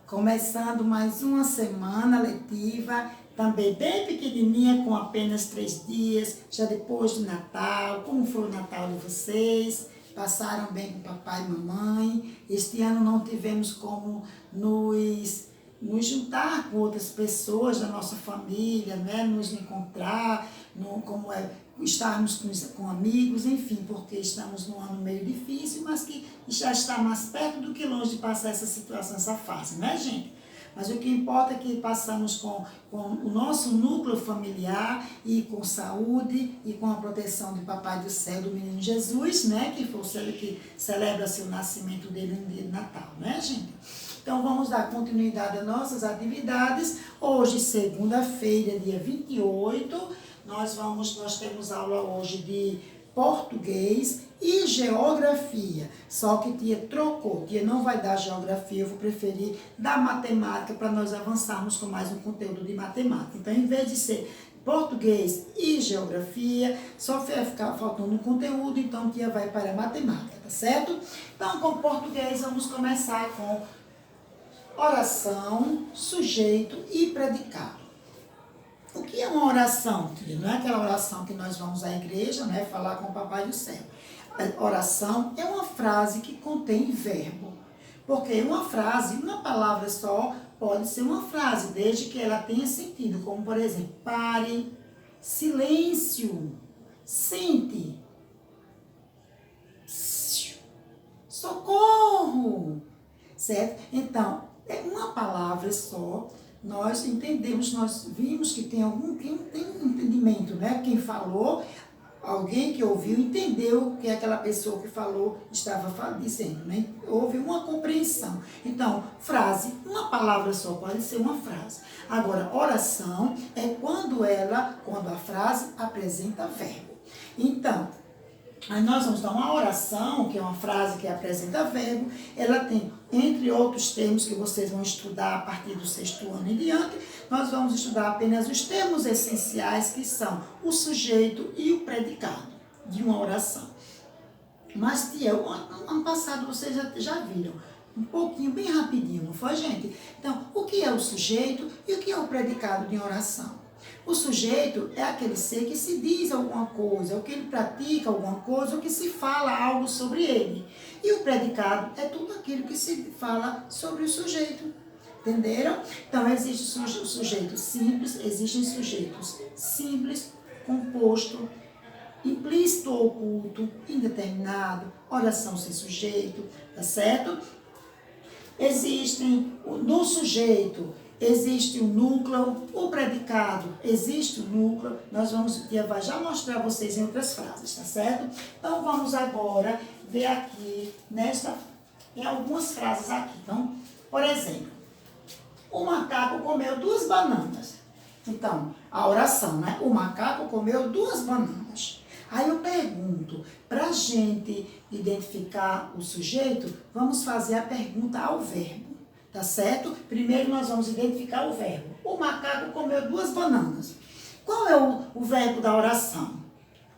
Começando mais uma semana letiva, também bem pequenininha, com apenas 3 dias, já depois do Natal. Como foi o Natal de vocês? Passaram bem com papai e mamãe? Este ano não tivemos como nos juntar com outras pessoas da nossa família, né? Nos encontrar, estarmos com amigos, enfim, porque estamos num ano meio difícil, mas que já está mais perto do que longe de passar essa situação, essa fase, né, gente? Mas o que importa é que passamos com o nosso núcleo familiar e com saúde e com a proteção do Papai do Céu, do Menino Jesus, né? Que foi o que celebra-se o nascimento dele no dia de Natal, né, gente? Então, vamos dar continuidade às nossas atividades. Hoje, segunda-feira, dia 28, nós temos aula hoje de português e geografia. Só que tia trocou. Tia não vai dar geografia, eu vou preferir dar matemática para nós avançarmos com mais um conteúdo de matemática. Então, em vez de ser português e geografia, só vai ficar faltando um conteúdo, então tia vai para a matemática, tá certo? Então, com português, vamos começar com oração, sujeito e predicado. O que é uma oração, tia? Não é aquela oração que nós vamos à igreja, né, falar com o Papai do Céu. A oração é uma frase que contém verbo. Porque uma frase, uma palavra só, pode ser uma frase, desde que ela tenha sentido. Como, por exemplo, pare, silêncio, sente, socorro, certo? Então, é uma palavra só. Nós entendemos, nós vimos que tem um entendimento, né? Quem falou, alguém que ouviu, entendeu o que aquela pessoa que falou estava dizendo, né? Houve uma compreensão. Então, frase, uma palavra só pode ser uma frase. Agora, oração é quando a frase apresenta verbo. Então, aí nós vamos dar uma oração, que é uma frase que apresenta verbo. Ela tem, entre outros termos que vocês vão estudar a partir do 6º ano em diante, nós vamos estudar apenas os termos essenciais, que são o sujeito e o predicado de uma oração. Mas, tia, ano passado vocês já viram, um pouquinho, bem rapidinho, não foi, gente? Então, o que é o sujeito e o que é o predicado de uma oração? O sujeito é aquele ser que se diz alguma coisa, ou que ele pratica alguma coisa, ou que se fala algo sobre ele. E o predicado é tudo aquilo que se fala sobre o sujeito. Entenderam? Então, existe o sujeito simples, existem sujeitos simples, composto, implícito ou oculto, indeterminado, oração sem sujeito, tá certo? No sujeito, existe o núcleo, o predicado, existe o núcleo. Tia vai já mostrar a vocês em outras frases, tá certo? Então, vamos agora ver aqui, em algumas frases aqui. Então, por exemplo, o macaco comeu 2 bananas. Então, a oração, né? O macaco comeu 2 bananas. Aí eu pergunto, para a gente identificar o sujeito, vamos fazer a pergunta ao verbo. Tá certo? Primeiro nós vamos identificar o verbo. O macaco comeu 2 bananas. Qual é o verbo da oração?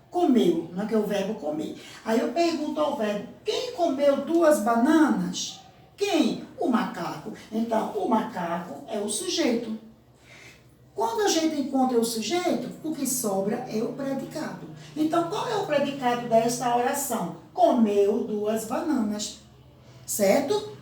Comeu, não é que é o verbo comer. Aí eu pergunto ao verbo, quem comeu 2 bananas? Quem? O macaco. Então, o macaco é o sujeito. Quando a gente encontra o sujeito, o que sobra é o predicado. Então, qual é o predicado desta oração? Comeu 2 bananas. Certo?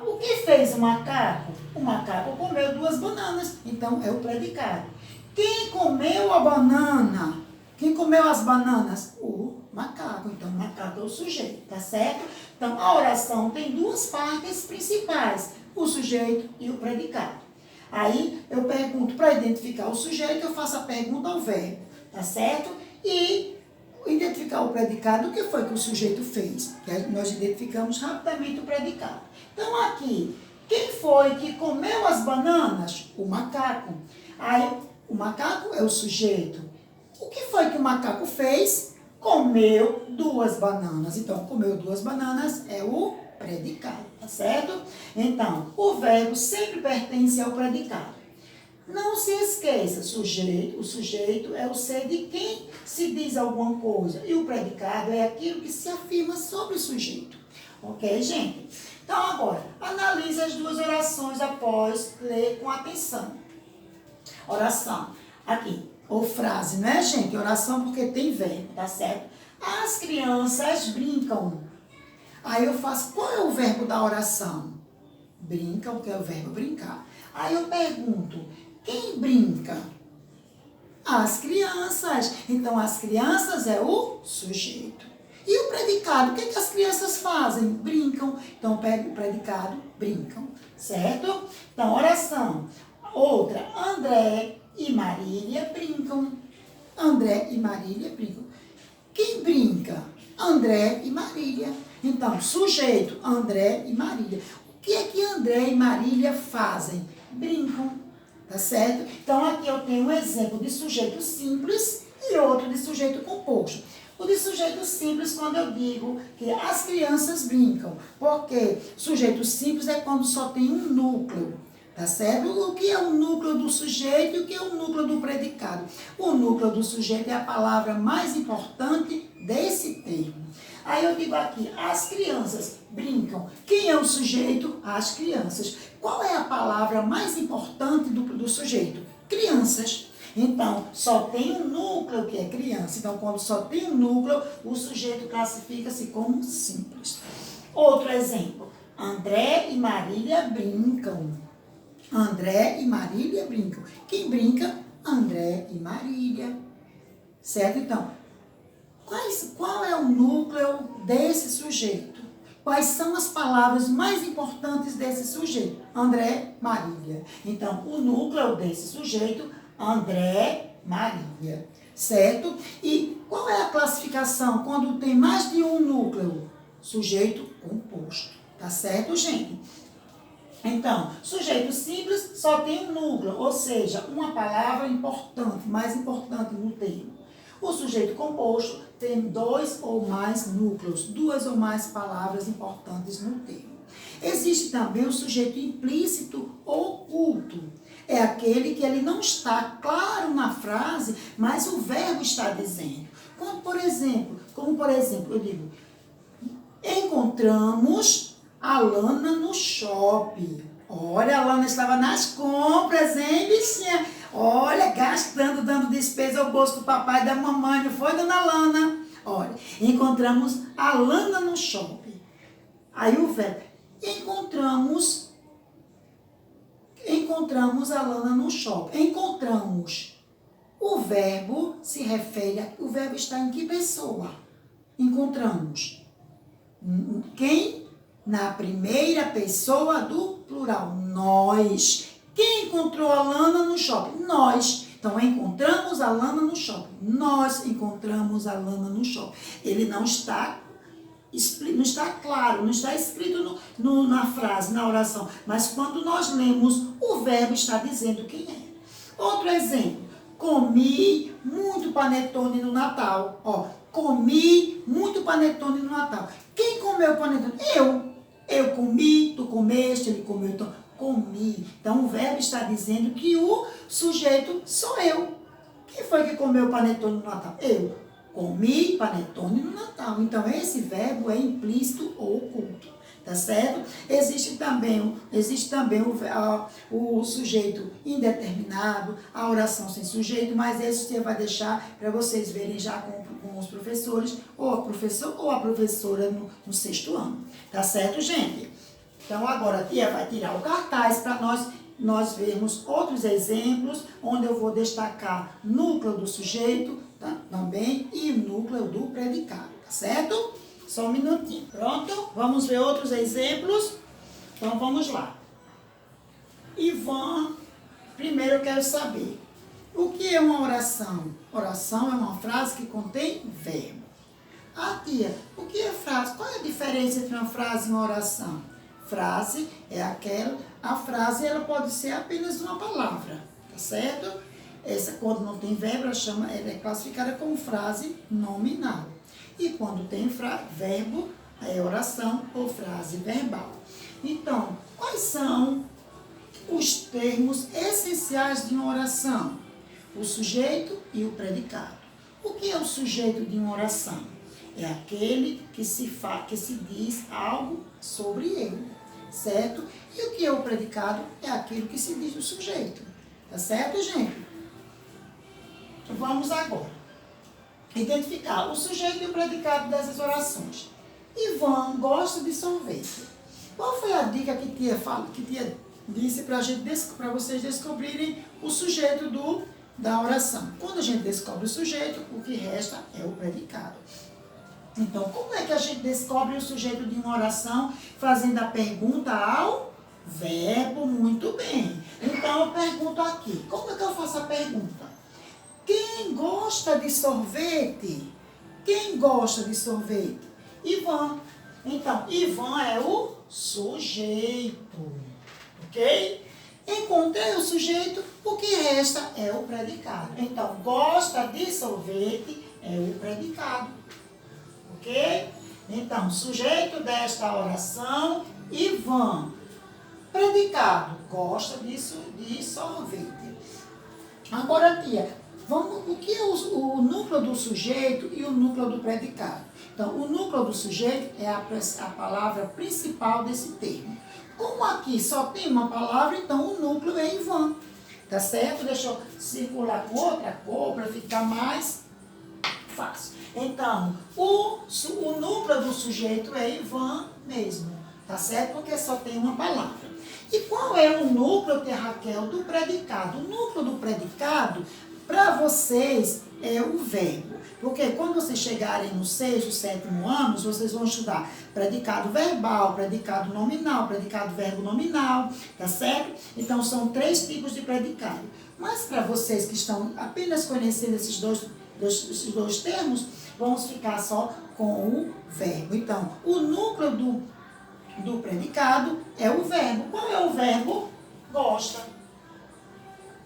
O que fez o macaco? O macaco comeu 2 bananas, então é o predicado. Quem comeu a banana? Quem comeu as bananas? O macaco, então o macaco é o sujeito, tá certo? Então a oração tem 2 partes principais, o sujeito e o predicado. Aí eu pergunto, para identificar o sujeito, eu faço a pergunta ao verbo, tá certo? E identificar o predicado, o que foi que o sujeito fez? Que nós identificamos rapidamente o predicado. Então, aqui, quem foi que comeu as bananas? O macaco. Aí, o macaco é o sujeito. O que foi que o macaco fez? Comeu 2 bananas. Então, comeu 2 bananas é o predicado, tá certo? Então, o verbo sempre pertence ao predicado. Não se esqueça, o sujeito é o ser de quem se diz alguma coisa. E o predicado é aquilo que se afirma sobre o sujeito. Ok, gente? Então, agora, analise as duas orações após ler com atenção. Oração. Aqui, ou frase, né, gente? Oração porque tem verbo, tá certo? As crianças brincam. Aí eu faço, qual é o verbo da oração? Brincam, que é o verbo brincar. Aí eu pergunto, quem brinca? As crianças. Então, as crianças é o sujeito. E o predicado, o que, que as crianças fazem? Brincam. Então, pega o predicado, brincam, certo? Então, oração. Outra, André e Marília brincam. André e Marília brincam. Quem brinca? André e Marília. Então, sujeito, André e Marília. O que é que André e Marília fazem? Brincam, tá certo? Então, aqui eu tenho um exemplo de sujeito simples e outro de sujeito composto. O de sujeito simples, quando eu digo que as crianças brincam, porque sujeito simples é quando só tem um núcleo, tá certo? O que é o núcleo do sujeito e o que é o núcleo do predicado? O núcleo do sujeito é a palavra mais importante desse termo. Aí eu digo aqui, as crianças brincam. Quem é o sujeito? As crianças. Qual é a palavra mais importante do sujeito? Crianças. Então, só tem um núcleo que é criança. Então, quando só tem um núcleo, o sujeito classifica-se como simples. Outro exemplo. André e Marília brincam. André e Marília brincam. Quem brinca? André e Marília. Certo? Então, qual é o núcleo desse sujeito? Quais são as palavras mais importantes desse sujeito? André, Marília. Então, o núcleo desse sujeito, André, Marília. Certo? E qual é a classificação quando tem mais de um núcleo? Sujeito composto. Tá certo, gente? Então, sujeito simples só tem um núcleo, ou seja, uma palavra importante, mais importante no termo. O sujeito composto tem dois ou mais núcleos, duas ou mais palavras importantes no termo. Existe também o sujeito implícito oculto. É aquele que ele não está claro na frase, mas o verbo está dizendo. Como por exemplo, eu digo, encontramos a Lana no shopping. Olha, a Lana estava nas compras, hein, bichinha? Olha, gastando, dando despesa ao bolso do papai e da mamãe, não foi, dona Lana? Olha, encontramos a Lana no shopping. Aí o verbo, encontramos a Lana no shopping. Encontramos. O verbo se refere, o verbo está em que pessoa? Encontramos. Quem? Na primeira pessoa do plural. Nós. Quem encontrou a Lana no shopping? Nós. Então, encontramos a Lana no shopping. Nós encontramos a Lana no shopping. Ele não está claro, não está escrito na frase, na oração. Mas quando nós lemos, o verbo está dizendo quem é. Outro exemplo. Comi muito panetone no Natal. Ó, comi muito panetone no Natal. Quem comeu panetone? Eu comi, tu comeste, ele comeu, então comi. Então o verbo está dizendo que o sujeito sou eu. Quem foi que comeu panetone no Natal? Eu. Comi panetone no Natal. Então esse verbo é implícito ou oculto. Tá certo? Existe também o sujeito indeterminado, a oração sem sujeito, mas esse você vai deixar para vocês verem já com os professores, ou a professora no sexto ano. Tá certo, gente? Então agora a tia vai tirar o cartaz para nós vermos outros exemplos, onde eu vou destacar núcleo do sujeito também e núcleo do predicado, tá certo? Só um minutinho. Pronto? Vamos ver outros exemplos? Então, vamos lá. Ivan, primeiro eu quero saber, o que é uma oração? Oração é uma frase que contém verbo. Ah, tia, o que é frase? Qual é a diferença entre uma frase e uma oração? Frase é a frase ela pode ser apenas uma palavra, tá certo? Essa, quando não tem verbo, ela é classificada como frase nominal. E quando tem verbo, é oração ou frase verbal. Então, quais são os termos essenciais de uma oração? O sujeito e o predicado. O que é o sujeito de uma oração? É aquele que se diz algo sobre ele, certo? E o que é o predicado? É aquilo que se diz do sujeito, tá certo, gente? Vamos agora identificar o sujeito e o predicado dessas orações. Ivan gosta de sorvete. Qual foi a dica que tia disse para vocês descobrirem o sujeito da oração? Quando a gente descobre o sujeito, o que resta é o predicado. Então, como é que a gente descobre o sujeito de uma oração? Fazendo a pergunta ao verbo. Muito bem. Então, eu pergunto aqui. Como é que eu faço a pergunta? Quem gosta de sorvete? Quem gosta de sorvete? Ivan. Então, Ivan é o sujeito. Ok? Encontrei o sujeito, o que resta é o predicado. Então, gosta de sorvete é o predicado. Ok? Então, sujeito desta oração, Ivan. Predicado, gosta de sorvete. Agora, tia, o que é o núcleo do sujeito e o núcleo do predicado? Então, o núcleo do sujeito é a palavra principal desse termo. Como aqui só tem uma palavra, então o núcleo é Ivan. Tá certo? Deixa eu circular com outra cor para ficar mais fácil. Então, o núcleo do sujeito é Ivan mesmo. Tá certo? Porque só tem uma palavra. E qual é o núcleo, tia Raquel, do predicado? O núcleo do predicado, para vocês, é o verbo. Porque quando vocês chegarem no 6º, 7º anos, vocês vão estudar predicado verbal, predicado nominal, predicado verbo nominal, tá certo? Então, são 3 tipos de predicado. Mas para vocês que estão apenas conhecendo esses dois termos, vamos ficar só com o verbo. Então, o núcleo do predicado é o verbo. Qual é o verbo? Gosta.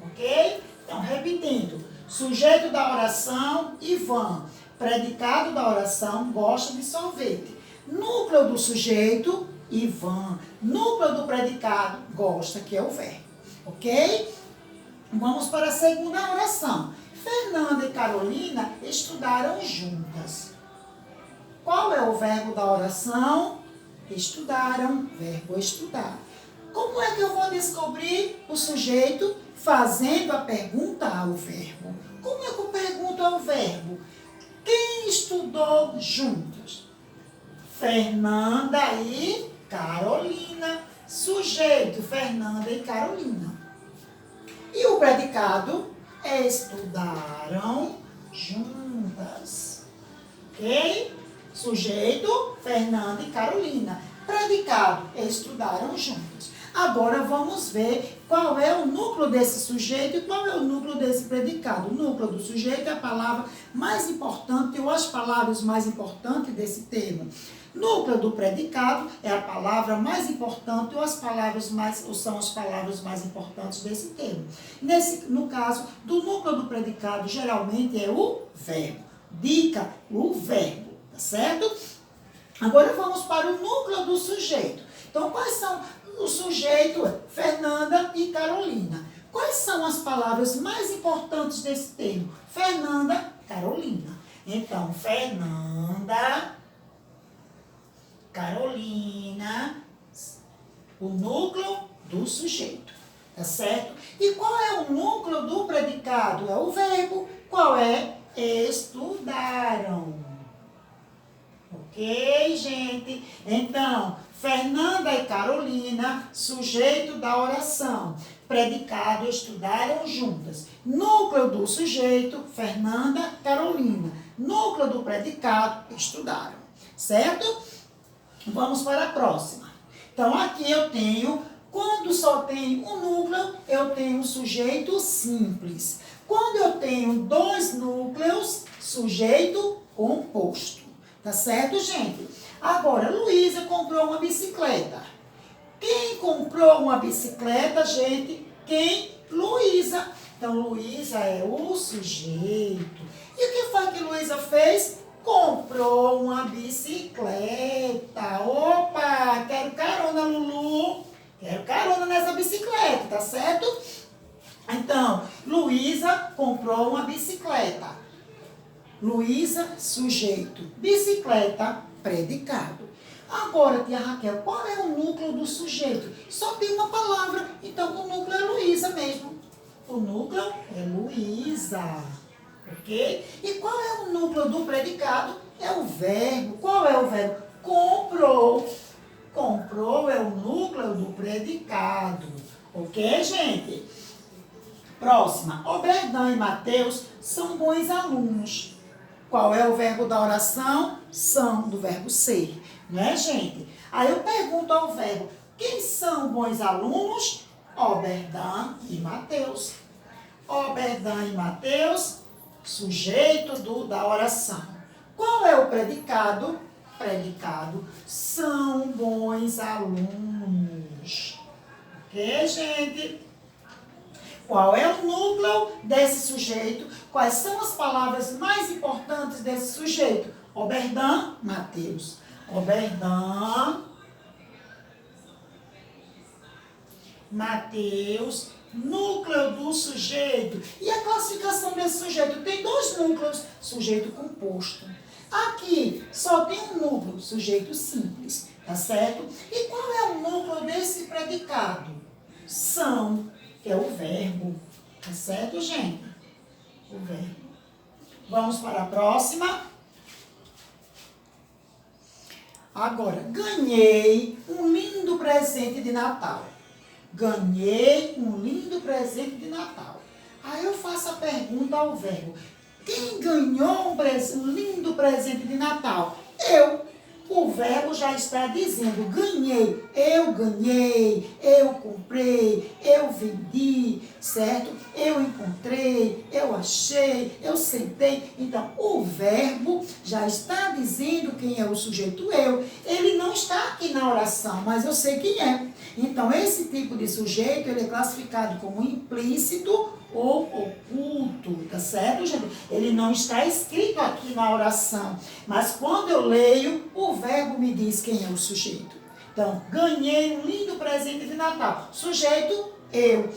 Ok? Então, repetindo. Sujeito da oração, Ivan. Predicado da oração, gosta de sorvete. Núcleo do sujeito, Ivan. Núcleo do predicado, gosta, que é o verbo. Ok? Vamos para a segunda oração. Fernanda e Carolina estudaram juntas. Qual é o verbo da oração? Estudaram, verbo estudar. Como é que eu vou descobrir o sujeito? Fazendo a pergunta ao verbo. Como é que eu pergunto ao verbo? Quem estudou juntas? Fernanda e Carolina. Sujeito, Fernanda e Carolina. E o predicado? Estudaram juntas. Ok? Sujeito, Fernanda e Carolina. Predicado, estudaram juntos. Agora vamos ver qual é o núcleo desse sujeito e qual é o núcleo desse predicado. O núcleo do sujeito é a palavra mais importante ou as palavras mais importantes desse termo. Núcleo do predicado é a palavra mais importante ou são as palavras mais importantes desse termo. No caso do núcleo do predicado, geralmente é o verbo. Dica, o verbo, tá certo? Agora vamos para o núcleo do sujeito. Então, quais são o sujeito? Fernanda e Carolina. Quais são as palavras mais importantes desse termo? Fernanda, Carolina. Então, Fernanda, Carolina, o núcleo do sujeito. Tá certo? E qual é o núcleo do predicado? É o verbo. Qual é? Estudaram. Ok, gente? Então, Fernanda e Carolina, sujeito da oração. Predicado, estudaram juntas. Núcleo do sujeito, Fernanda, Carolina. Núcleo do predicado, estudaram. Certo? Vamos para a próxima. Então, aqui eu tenho, quando só tem um núcleo, eu tenho um sujeito simples. Quando eu tenho 2 núcleos, sujeito composto. Tá certo, gente? Agora, Luísa comprou uma bicicleta. Quem comprou uma bicicleta, gente? Quem? Luísa. Então, Luísa é o sujeito. E o que foi que Luísa fez? Comprou uma bicicleta. Opa, quero carona, Lulu. Quero carona nessa bicicleta, tá certo? Então, Luísa comprou uma bicicleta. Luísa, sujeito. Bicicleta, predicado. Agora, tia Raquel, qual é o núcleo do sujeito? Só tem uma palavra, então o núcleo é Luísa mesmo. O núcleo é Luísa, ok? E qual é o núcleo do predicado? É o verbo. Qual é o verbo? Comprou. Comprou é o núcleo do predicado, ok, gente? Próxima. Oberdan e Mateus são bons alunos. Qual é o verbo da oração? São, do verbo ser, não é, gente? Aí eu pergunto ao verbo, quem são bons alunos? Oberdan e Mateus. Oberdan e Mateus, sujeito da oração. Qual é o predicado? Predicado, são bons alunos. Ok, gente? Qual é o núcleo desse sujeito? Quais são as palavras mais importantes desse sujeito? Oberdan, Mateus. Oberdan, Mateus, núcleo do sujeito. E a classificação desse sujeito? Tem dois núcleos, sujeito composto. Aqui só tem um núcleo, sujeito simples, tá certo? E qual é o núcleo desse predicado? São, que é o verbo, tá certo, gente? O verbo. Vamos para a próxima. Agora, ganhei um lindo presente de Natal. Ganhei um lindo presente de Natal. Aí eu faço a pergunta ao verbo. Quem ganhou um lindo presente de Natal? Eu. O verbo já está dizendo, ganhei, eu comprei, eu vendi, certo? Eu encontrei, eu achei, eu sentei. Então, o verbo já está dizendo quem é o sujeito eu. Ele não está aqui na oração, mas eu sei quem é. Então, esse tipo de sujeito, ele é classificado como implícito ou oculto, tá certo, gente? Ele não está escrito aqui na oração, mas quando eu leio, o verbo me diz quem é o sujeito. Então, ganhei um lindo presente de Natal. Sujeito, eu.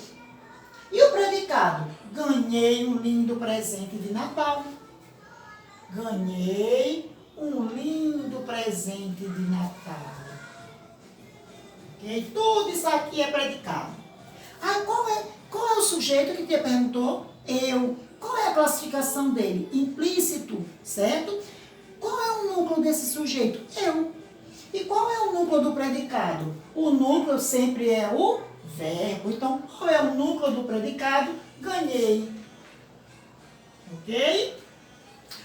E o predicado? Ganhei um lindo presente de Natal. Ganhei um lindo presente de Natal. Ok? Tudo isso aqui é predicado. Aí, qual é o sujeito que te perguntou? Eu. Qual é a classificação dele? Implícito, certo? Qual é o núcleo desse sujeito? Eu. E qual é o núcleo do predicado? O núcleo sempre é o verbo. Então, qual é o núcleo do predicado? Ganhei. Ok?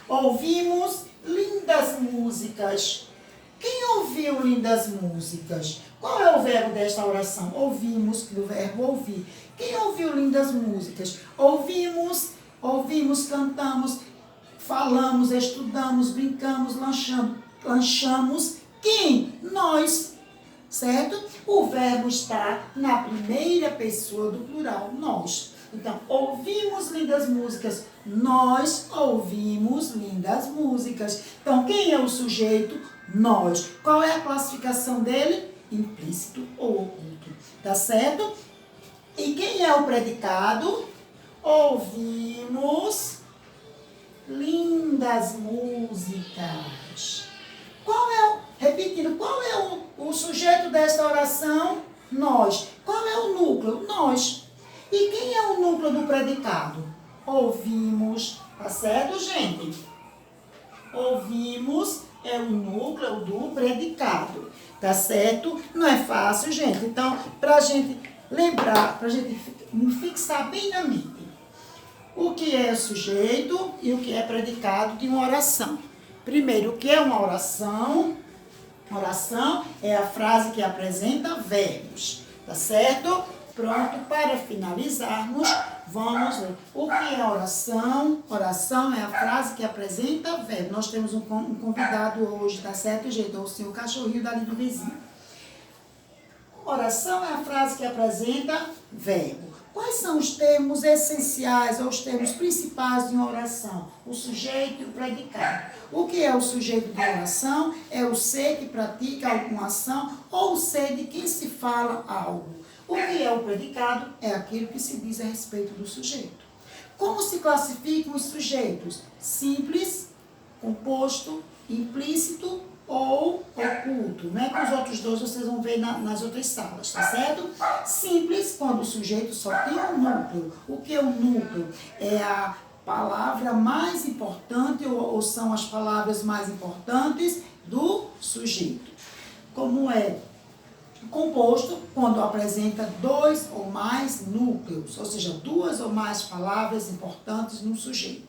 Ouvimos lindas músicas. Quem ouviu lindas músicas? Qual é o verbo desta oração? Ouvimos, do verbo ouvir. Quem ouviu lindas músicas? Ouvimos, cantamos, falamos, estudamos, brincamos, lanchamos. Quem? Nós, certo? O verbo está na primeira pessoa do plural, nós. Então, ouvimos lindas músicas. Nós ouvimos lindas músicas. Então, quem é o sujeito? Nós. Qual é a classificação dele? Implícito ou oculto. Tá certo? E quem é o predicado? Ouvimos lindas músicas. Repetindo, qual é o sujeito desta oração? Nós. Qual é o núcleo? Nós. E quem é o núcleo do predicado? Ouvimos. Tá certo, gente? Ouvimos é o núcleo do predicado. Tá certo? Não é fácil, gente. Então, pra gente lembrar, pra gente fixar bem na mente o que é sujeito e o que é predicado de uma oração. Primeiro, o que é uma oração? Oração é a frase que apresenta verbos, tá certo? Pronto, para finalizarmos, vamos ver. O que é oração? Oração é a frase que apresenta verbo. Nós temos um convidado hoje, tá certo, gente? O senhor cachorrinho dali do vizinho. Oração é a frase que apresenta verbo. Quais são os termos essenciais ou os termos principais de uma oração? O sujeito e o predicado. O que é o sujeito de oração? É o ser que pratica alguma ação ou o ser de quem se fala algo. O que é o predicado? É aquilo que se diz a respeito do sujeito. Como se classificam os sujeitos? Simples, composto, implícito ou oculto, né? Que os outros dois vocês vão ver nas outras salas, tá certo? Simples, quando o sujeito só tem um núcleo. O que é o núcleo? É a palavra mais importante ou são as palavras mais importantes do sujeito. Como é composto quando apresenta dois ou mais núcleos, ou seja, duas ou mais palavras importantes no sujeito,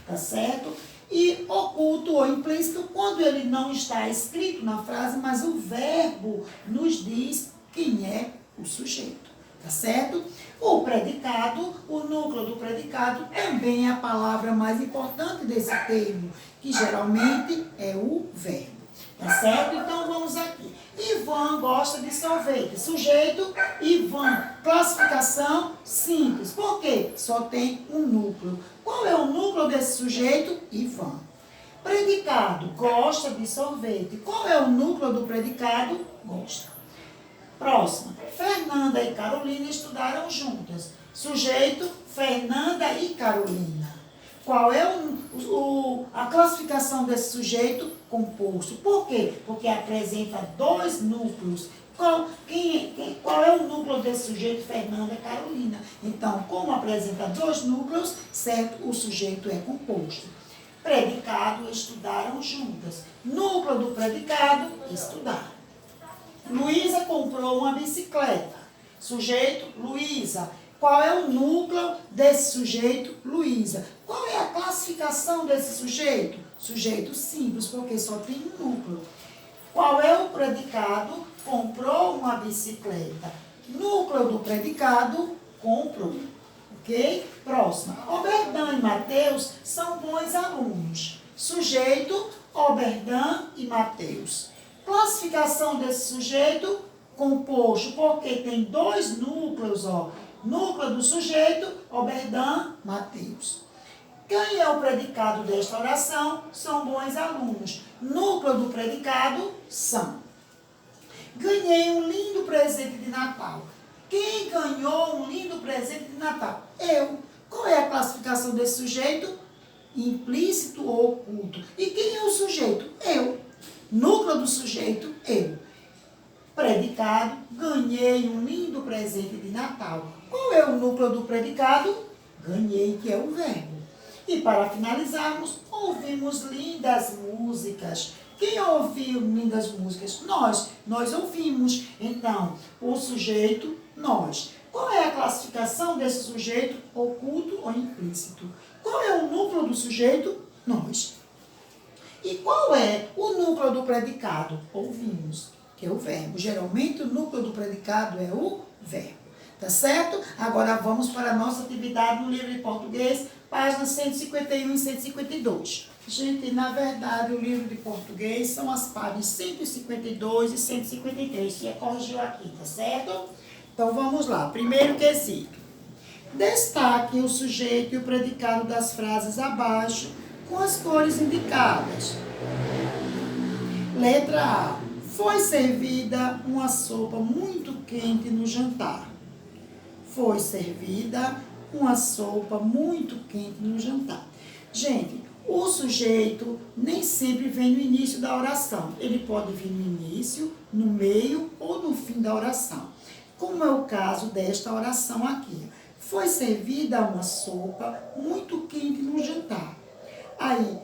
tá certo? E oculto ou implícito quando ele não está escrito na frase, mas o verbo nos diz quem é o sujeito, tá certo? O predicado, o núcleo do predicado também é a palavra mais importante desse termo, que geralmente é o verbo, tá certo? Então vamos aqui. Ivan gosta de sorvete. Sujeito, Ivan. Classificação simples. Por quê? Só tem um núcleo. Qual é o núcleo desse sujeito? Ivan. Predicado, gosta de sorvete. Qual é o núcleo do predicado? Gosta. Próxima. Fernanda e Carolina estudaram juntas. Sujeito, Fernanda e Carolina. Qual é a classificação desse sujeito? Composto. Por quê? Porque apresenta dois núcleos. Qual é o núcleo desse sujeito? Fernanda e Carolina. Então, como apresenta dois núcleos, certo? O sujeito é composto. Predicado, estudaram juntas. Núcleo do predicado, estudar. Luísa comprou uma bicicleta. Sujeito, Luísa. Qual é o núcleo desse sujeito? Luísa. Qual é a classificação desse sujeito? Sujeito simples, porque só tem um núcleo. Qual é o predicado? Comprou uma bicicleta. Núcleo do predicado, comprou. Ok? Próxima. Oberdan e Mateus são bons alunos. Sujeito, Oberdan e Mateus. Classificação desse sujeito, composto, porque tem dois núcleos, ó. Núcleo do sujeito, Oberdan, Mateus. Quem é o predicado desta oração? São bons alunos. Núcleo do predicado, são. Ganhei um lindo presente de Natal. Quem ganhou um lindo presente de Natal? Eu. Qual é a classificação desse sujeito? Implícito ou oculto. E quem é o sujeito? Eu. Núcleo do sujeito, eu. Predicado, ganhei um lindo presente de Natal. Qual é o núcleo do predicado? Ganhei, que é o verbo. E para finalizarmos, ouvimos lindas músicas. Quem ouviu lindas músicas? Nós ouvimos. Então, o sujeito, nós. Qual é a classificação desse sujeito? Oculto ou implícito? Qual é o núcleo do sujeito? Nós. E qual é o núcleo do predicado? Ouvimos, que é o verbo. Geralmente, o núcleo do predicado é o verbo. Tá certo? Agora, vamos para a nossa atividade no livro de português, páginas 151 e 152. Gente, na verdade, o livro de português são as páginas 152 e 153, que corrigiu aqui, tá certo? Então, vamos lá. Primeiro quesito. Destaque o sujeito e o predicado das frases abaixo, com as cores indicadas. Letra A. Foi servida uma sopa muito quente no jantar. Foi servida uma sopa muito quente no jantar. Gente, o sujeito nem sempre vem no início da oração. Ele pode vir no início, no meio ou no fim da oração. Como é o caso desta oração aqui. Foi servida uma sopa muito quente no jantar. Aí,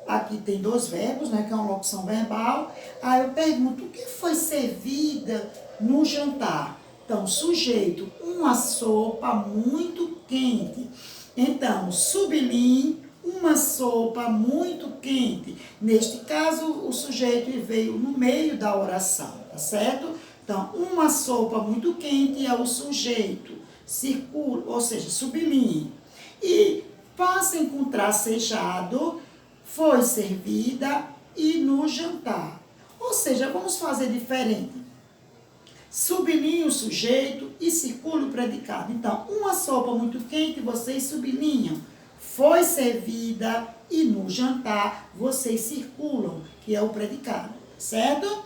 aqui tem dois verbos, né, que é uma locução verbal. Aí eu pergunto, o que foi servida no jantar? Então, sujeito, uma sopa muito quente. Então, sublinhe, uma sopa muito quente. Neste caso, o sujeito veio no meio da oração, tá certo? Então, uma sopa muito quente é o sujeito. Circula, ou seja, sublinhe. E passem com tracejado, foi servida e no jantar. Ou seja, vamos fazer diferente. Sublinhe o sujeito e circule o predicado. Então, uma sopa muito quente, vocês sublinham. Foi servida e no jantar, vocês circulam, que é o predicado. Certo?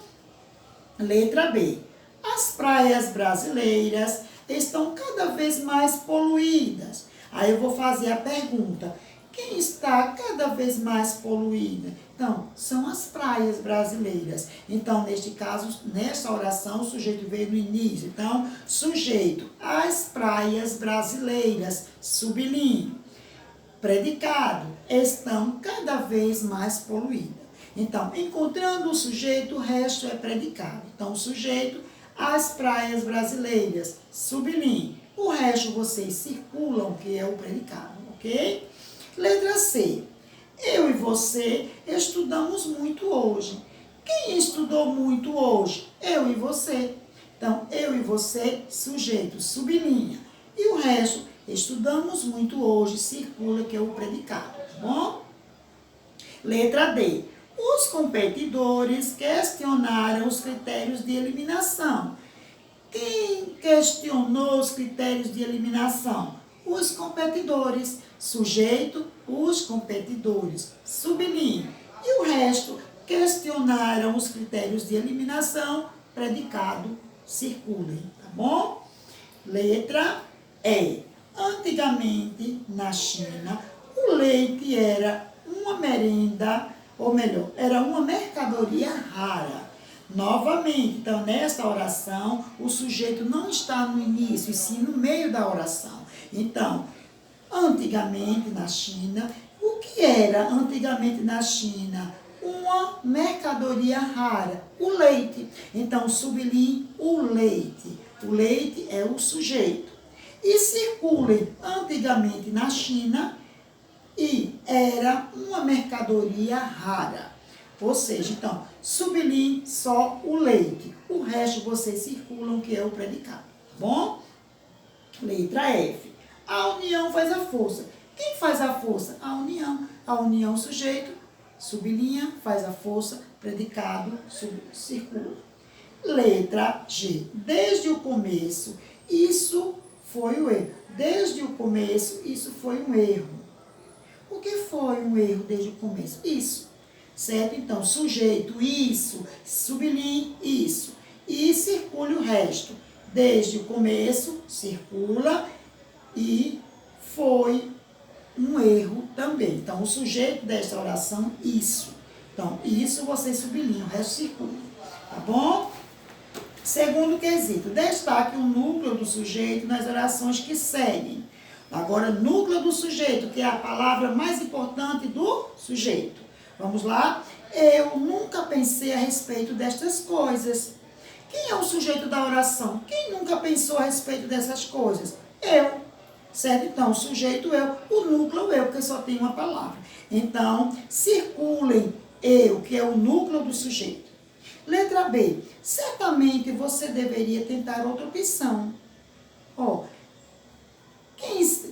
Letra B. As praias brasileiras estão cada vez mais poluídas. Aí eu vou fazer a pergunta. Quem está cada vez mais poluída? Então, são as praias brasileiras. Então, neste caso, nessa oração, o sujeito veio no início. Então, sujeito, as praias brasileiras, sublinho. Predicado, estão cada vez mais poluídas. Então, encontrando o sujeito, o resto é predicado. Então, o sujeito, as praias brasileiras, sublinho. O resto vocês circulam, que é o predicado, ok? Letra C. Eu e você estudamos muito hoje. Quem estudou muito hoje? Eu e você. Então, eu e você, sujeito, sublinha. E o resto, estudamos muito hoje, circula, que é o predicado, tá bom? Letra D. Os competidores questionaram os critérios de eliminação. Quem questionou os critérios de eliminação? Os competidores. Sujeito, os competidores. Sublinho. E o resto, questionaram os critérios de eliminação, predicado, circulem, tá bom? Letra E. Antigamente, na China, o leite era uma merenda, ou melhor, era uma mercadoria rara. Novamente, então, nesta oração, o sujeito não está no início, e sim no meio da oração. Então, antigamente na China, o que era antigamente na China? Uma mercadoria rara, o leite. Então, sublinhe o leite. O leite é o sujeito. E circulem antigamente na China e era uma mercadoria rara. Ou seja, então, sublinhe só o leite. O resto vocês circulam, que é o predicado. Tá bom? Letra F. A união faz a força. Quem faz a força? A união. A união, sujeito, sublinha, faz a força, predicado, circula. Letra G. Desde o começo, isso foi o erro. Desde o começo, isso foi um erro. O que foi um erro desde o começo? Isso. Certo? Então, sujeito, isso, sublinhe, isso. E circule o resto. Desde o começo, circula e foi um erro também. Então, o sujeito desta oração, isso. Então, isso você sublinha, o resto circula. Tá bom? Segundo quesito, destaque o núcleo do sujeito nas orações que seguem. Agora, núcleo do sujeito, que é a palavra mais importante do sujeito. Vamos lá? Eu nunca pensei a respeito destas coisas. Quem é o sujeito da oração? Quem nunca pensou a respeito dessas coisas? Eu. Certo? Então, o sujeito eu, o núcleo eu, porque só tem uma palavra. Então, circulem eu, que é o núcleo do sujeito. Letra B. Certamente você deveria tentar outra opção. Ó,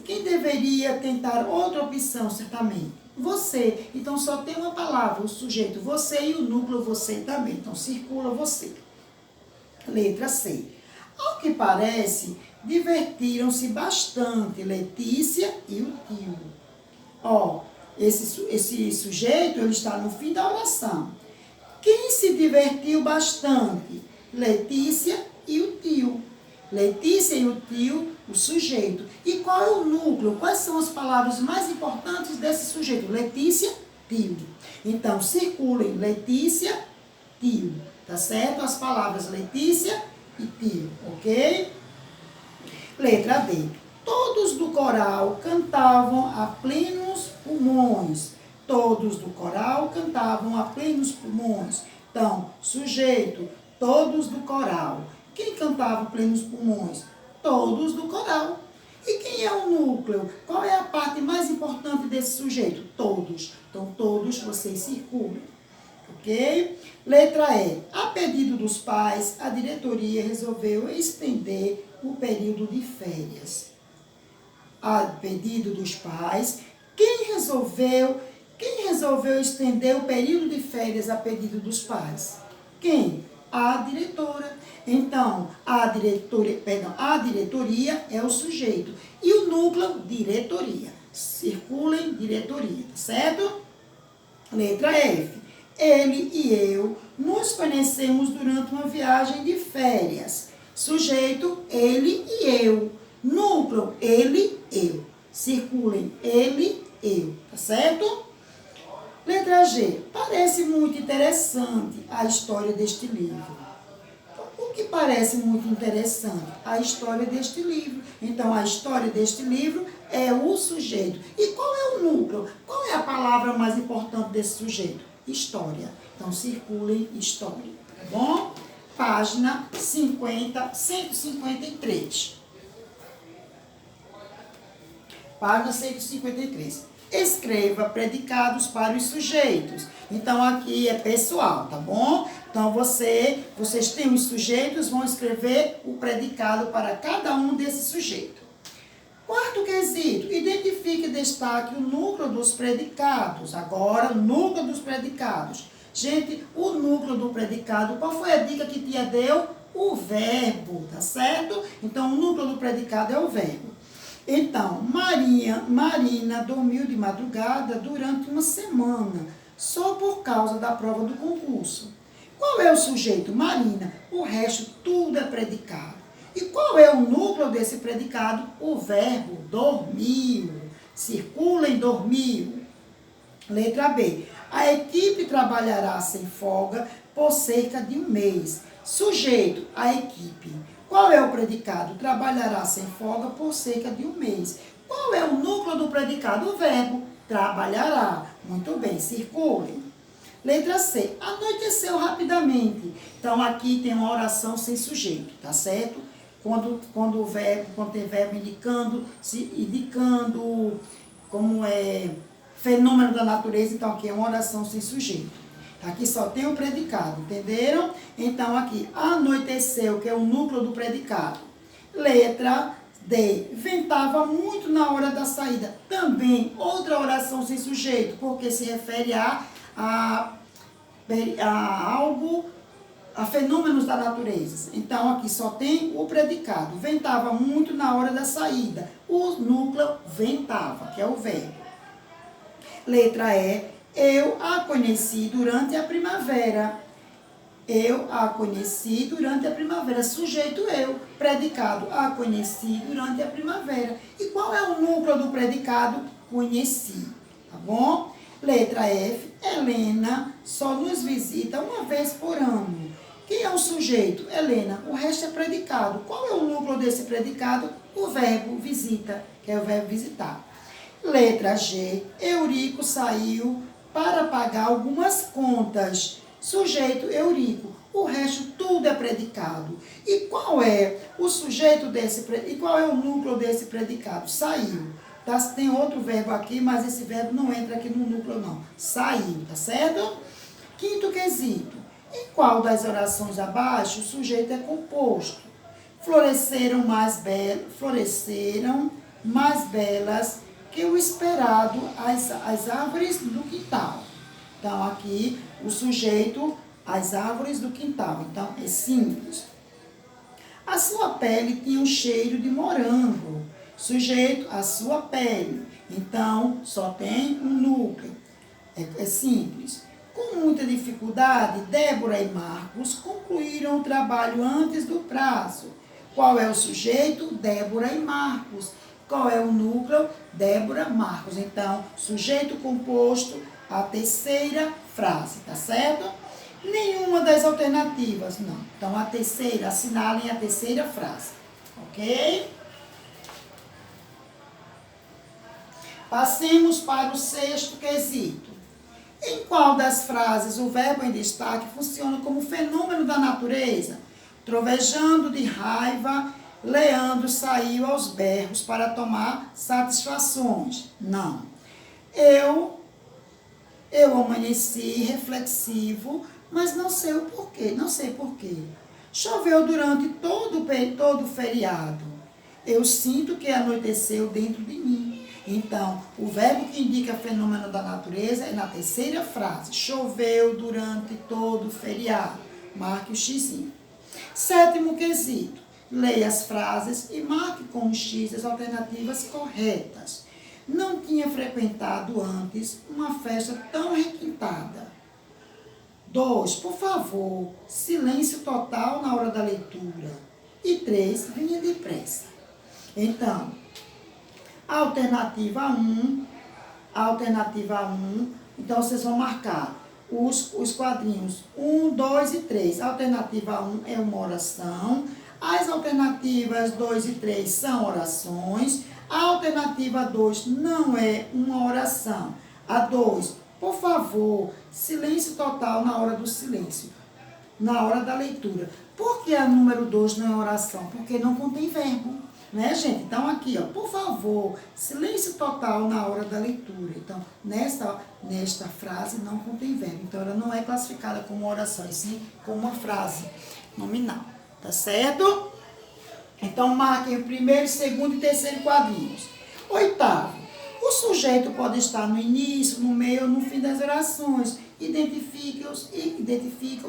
quem deveria tentar outra opção, certamente? Você. Então, só tem uma palavra, o sujeito você e o núcleo você também. Então, circula você. Letra C. Ao que parece, divertiram-se bastante Letícia e o tio. Ó, esse sujeito, ele está no fim da oração. Quem se divertiu bastante? Letícia e o tio. Letícia e o tio, o sujeito. E qual é o núcleo? Quais são as palavras mais importantes desse sujeito? Letícia, tio. Então, circulem Letícia, tio. Tá certo? As palavras Letícia e tio, ok? Letra D. Todos do coral cantavam a plenos pulmões. Todos do coral cantavam a plenos pulmões. Então, sujeito, todos do coral. Quem cantava a plenos pulmões? Todos do coral. E quem é o núcleo? Qual é a parte mais importante desse sujeito? Todos. Então, todos vocês circulam. Ok? Letra E. A pedido dos pais, a diretoria resolveu estender o período de férias. A pedido dos pais, quem resolveu estender o período de férias a pedido dos pais? Quem? A diretora. Então, a diretoria é o sujeito. E o núcleo, diretoria. Circulem, diretoria, certo? Letra F. Ele e eu nos conhecemos durante uma viagem de férias. Sujeito, ele e eu. Núcleo, ele, eu. Circulem, ele, eu. Tá certo? Letra G. Para Parece muito interessante a história deste livro. O que parece muito interessante? A história deste livro. Então, a história deste livro é o sujeito. E qual é o núcleo? Qual é a palavra mais importante desse sujeito? História. Então, circulem história. Tá bom? Página 153. Página 153. Escreva predicados para os sujeitos. Então, aqui é pessoal, tá bom? Então, vocês têm os sujeitos, vão escrever o predicado para cada um desses sujeitos. Quarto quesito, identifique e destaque o núcleo dos predicados. Agora, núcleo dos predicados. Gente, o núcleo do predicado, qual foi a dica que tia deu? O verbo, tá certo? Então, o núcleo do predicado é o verbo. Então, Marina dormiu de madrugada durante uma semana, só por causa da prova do concurso. Qual é o sujeito? Marina. O resto tudo é predicado. E qual é o núcleo desse predicado? O verbo dormiu. Circula em dormiu. Letra B. A equipe trabalhará sem folga por cerca de um mês. Sujeito, a equipe. Qual é o predicado? Trabalhará sem folga por cerca de um mês. Qual é o núcleo do predicado? O verbo trabalhará. Muito bem, circulem. Letra C. Anoiteceu rapidamente. Então, aqui tem uma oração sem sujeito, tá certo? Quando tem verbo indicando como é fenômeno da natureza, então aqui é uma oração sem sujeito. Aqui só tem o predicado, entenderam? Então, aqui, anoiteceu, que é o núcleo do predicado. Letra D. Ventava muito na hora da saída. Também outra oração sem sujeito, porque se refere a fenômenos da natureza. Então, aqui só tem o predicado. Ventava muito na hora da saída. O núcleo ventava, que é o verbo. Letra E. Eu a conheci durante a primavera. Eu a conheci durante a primavera. Sujeito eu. Predicado. A conheci durante a primavera. E qual é o núcleo do predicado? Conheci. Tá bom? Letra F. Helena só nos visita uma vez por ano. Quem é o sujeito? Helena. O resto é predicado. Qual é o núcleo desse predicado? O verbo visita, que é o verbo visitar. Letra G. Eurico saiu para pagar algumas contas. Sujeito Eurico. O resto tudo é predicado. E qual é o sujeito desse e qual é o núcleo desse predicado? Saiu. Tá? Tem outro verbo aqui, mas esse verbo não entra aqui no núcleo, não. Saiu, tá certo? Quinto quesito. Em qual das orações abaixo o sujeito é composto? Floresceram mais belas que o esperado as árvores do quintal. Então, aqui, o sujeito, as árvores do quintal. Então, é simples. A sua pele tinha um cheiro de morango. Sujeito, a sua pele. Então, só tem um núcleo. É simples. Com muita dificuldade, Débora e Marcos concluíram o trabalho antes do prazo. Qual é o sujeito? Débora e Marcos. Qual é o núcleo? Débora, Marcos. Então, sujeito composto, a terceira frase, tá certo? Nenhuma das alternativas, não. Então, a terceira, assinalem a terceira frase, ok? Passemos para o sexto quesito. Em qual das frases o verbo em destaque funciona como fenômeno da natureza? Trovejando de raiva, Leandro saiu aos berros para tomar satisfações. Não. Eu amanheci reflexivo, mas não sei o porquê. Não sei porquê. Choveu durante todo o feriado. Eu sinto que anoiteceu dentro de mim. Então, o verbo que indica fenômeno da natureza é na terceira frase. Choveu durante todo o feriado. Marque o xizinho. Sétimo quesito. Leia as frases e marque com um X as alternativas corretas. Não tinha frequentado antes uma festa tão requintada. 2. Por favor, silêncio total na hora da leitura. E 3. Vinha depressa. Então, alternativa 1, então vocês vão marcar os quadrinhos 1, 2 e 3. A alternativa 1 é uma oração. As alternativas 2 e 3 são orações. A alternativa 2 não é uma oração. A 2, por favor, silêncio total na hora do silêncio, na hora da leitura. Por que a número 2 não é oração? Porque não contém verbo, né, gente? Então, aqui, ó, por favor, silêncio total na hora da leitura. Então, nesta frase não contém verbo. Então, ela não é classificada como oração, e sim como uma frase nominal. Tá certo? Então, marquem o primeiro, segundo e terceiro quadrinhos. Oitavo. O sujeito pode estar no início, no meio ou no fim das orações. Identificam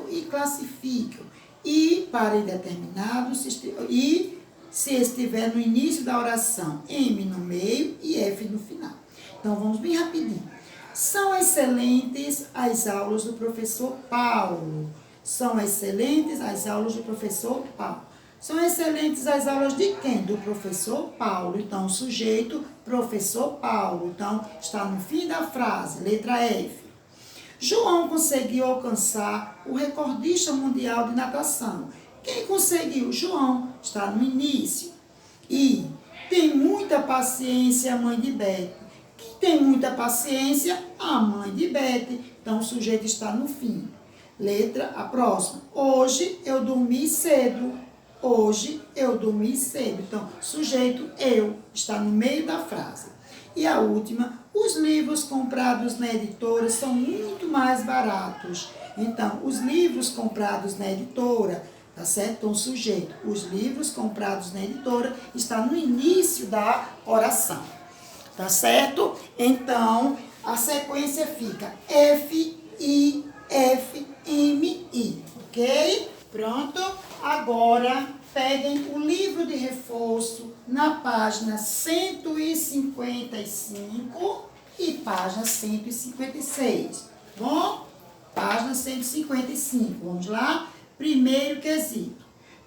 e classificam. E para indeterminado, se estiver no início da oração, M no meio e F no final. Então, vamos bem rapidinho. São excelentes as aulas do professor Paulo. São excelentes as aulas do professor Paulo. São excelentes as aulas de quem? Do professor Paulo. Então, o sujeito, professor Paulo. Então, está no fim da frase, letra F. João conseguiu alcançar o recordista mundial de natação. Quem conseguiu? João. Está no início. E tem muita paciência a mãe de Bete. Quem tem muita paciência? A mãe de Bete. Então, o sujeito está no fim. Letra, a próxima. Hoje eu dormi cedo. Hoje eu dormi cedo. Então, sujeito, eu, está no meio da frase. E a última, os livros comprados na editora são muito mais baratos. Então, os livros comprados na editora, tá certo? Então, sujeito, os livros comprados na editora está no início da oração. Tá certo? Então, a sequência fica F, I, F, M, I. Ok? Pronto? Agora, peguem o livro de reforço na página 155 e página 156. Bom? Página 155. Vamos lá? Primeiro quesito.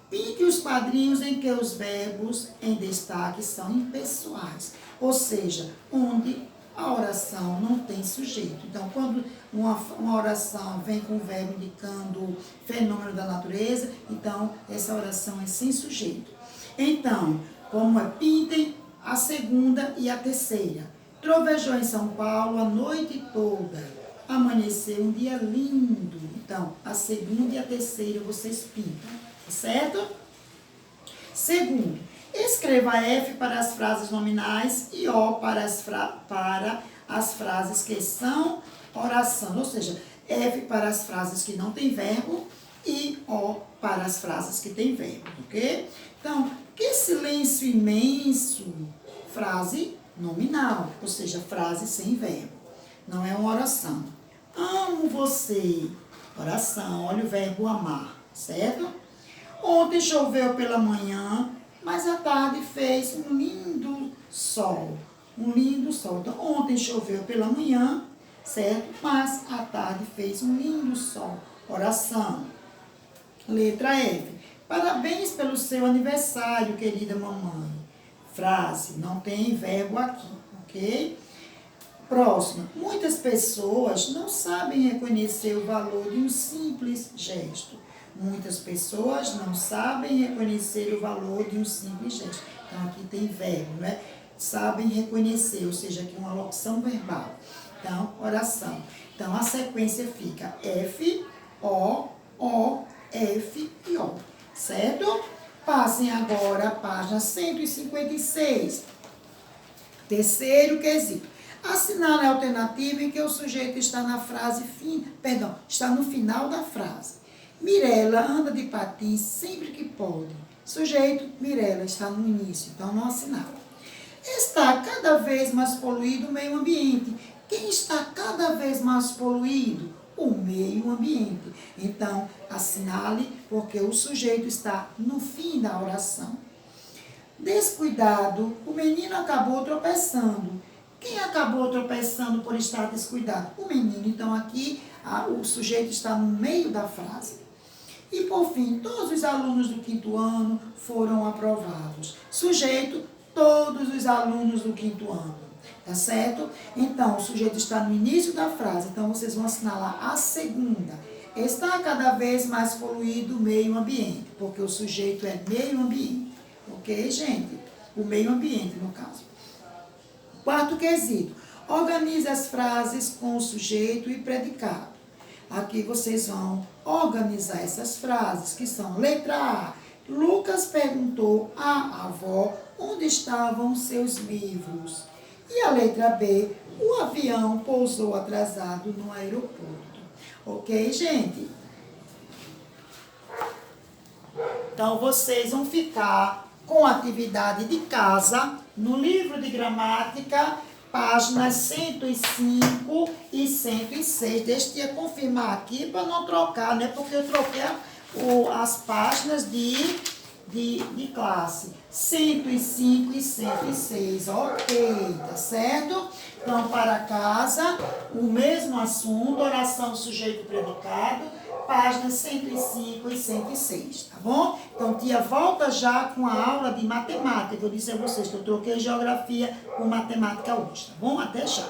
Pinte os quadrinhos em que os verbos em destaque são impessoais. Ou seja, onde a oração não tem sujeito. Então, quando uma oração vem com o verbo indicando fenômeno da natureza, então essa oração é sem sujeito. Então, como é pintem a segunda e a terceira. Trovejou em São Paulo a noite toda. Amanheceu um dia lindo. Então, a segunda e a terceira vocês pintam, certo? Segundo, escreva F para as frases nominais e O para as frases que são oração. Ou seja, F para as frases que não tem verbo e O para as frases que tem verbo, ok? Então, que silêncio imenso, frase nominal, ou seja, frase sem verbo. Não é uma oração. Amo você, oração, olha o verbo amar, certo? Ontem choveu pela manhã, mas à tarde fez um lindo sol. Um lindo sol. Então, ontem choveu pela manhã, certo? Mas à tarde fez um lindo sol. Oração. Letra F. Parabéns pelo seu aniversário, querida mamãe. Frase. Não tem verbo aqui, ok? Próximo. Muitas pessoas não sabem reconhecer o valor de um simples gesto. Muitas pessoas não sabem reconhecer o valor de um simples gesto. Então, aqui tem verbo, né? Sabem reconhecer, ou seja, aqui uma locução verbal. Então, oração. Então, a sequência fica F, O, F e O. Certo? Passem agora a página 156. Terceiro quesito. Assinale a alternativa em que o sujeito está na frase está no final da frase. Mirela anda de patins sempre que pode. Sujeito, Mirela, está no início, então não assinala. Está cada vez mais poluído o meio ambiente. Quem está cada vez mais poluído? O meio ambiente. Então, assinale porque o sujeito está no fim da oração. Descuidado, o menino acabou tropeçando. Quem acabou tropeçando por estar descuidado? O menino. Então, aqui, o sujeito está no meio da frase. E, por fim, todos os alunos do 5º ano foram aprovados. Sujeito, todos os alunos do 5º ano. Tá certo? Então, o sujeito está no início da frase, então vocês vão assinalar a segunda. Está cada vez mais poluído o meio ambiente, porque o sujeito é meio ambiente. Ok, gente? O meio ambiente, no caso. Quarto quesito. Organize as frases com o sujeito e predicado. Aqui vocês vão organizar essas frases, que são letra A. Lucas perguntou à avó onde estavam seus livros. E a letra B, o avião pousou atrasado no aeroporto. Ok, gente? Então, vocês vão ficar com a atividade de casa no livro de gramática, páginas 105 e 106. Deixa eu confirmar aqui para não trocar, né? Porque eu troquei as páginas de classe 105 e 106, ok, tá certo? Então, para casa, o mesmo assunto, oração, sujeito e predicado, páginas 105 e 106, tá bom? Então, tia, volta já com a aula de matemática. Eu disse a vocês que eu troquei geografia com matemática hoje, tá bom? Até já.